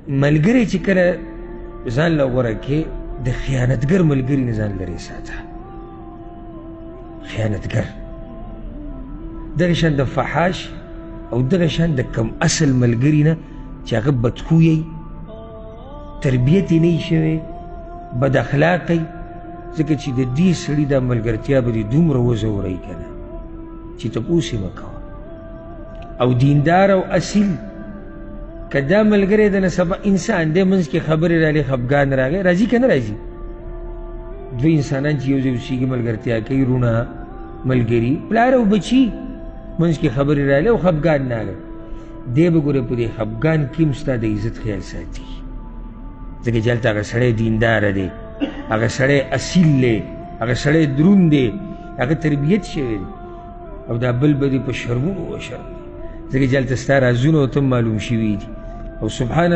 ملګری چې کله ځان له غوره کې د خیانتګر ملګري نه ځان لرې ساته. خیانتګر دغه شان د فحاش او دغه شان د کم اصل ملګري نه چې هغه بدخویی، تربیت یې نه وي شوی، بد اخلاقی، ځکه چې د دې سړي دا ملګرتیا به دې دومره وځوروي که نه چې تپوس یې مه کوه. او دیندار او اصیل که دا ملګری د نه سبا انسان دی، منځ کې خبرې راغلې، خفګان راغی، راځي که نه راځي؟ دوه انسانان چې یو ځای اوسېږي، ملګرتیا کوي، رونه ملګري، پلار او بچي، منځ کې خبرې راغلې او خفګان راغی، دی به ګوره په دې خفګان کې هم ستا د عزت خیال ساتي، ځکه چې هلته هغه سړی دینداره دی، هغه سړی اصیل دی، هغه سړی دروند دی، هغه تربیت شوی دی. او دا بل به دې په شرمونو وشرموي، ځکه چې هلته ستا رازونه ورته معلوم شوي دي. او سبحان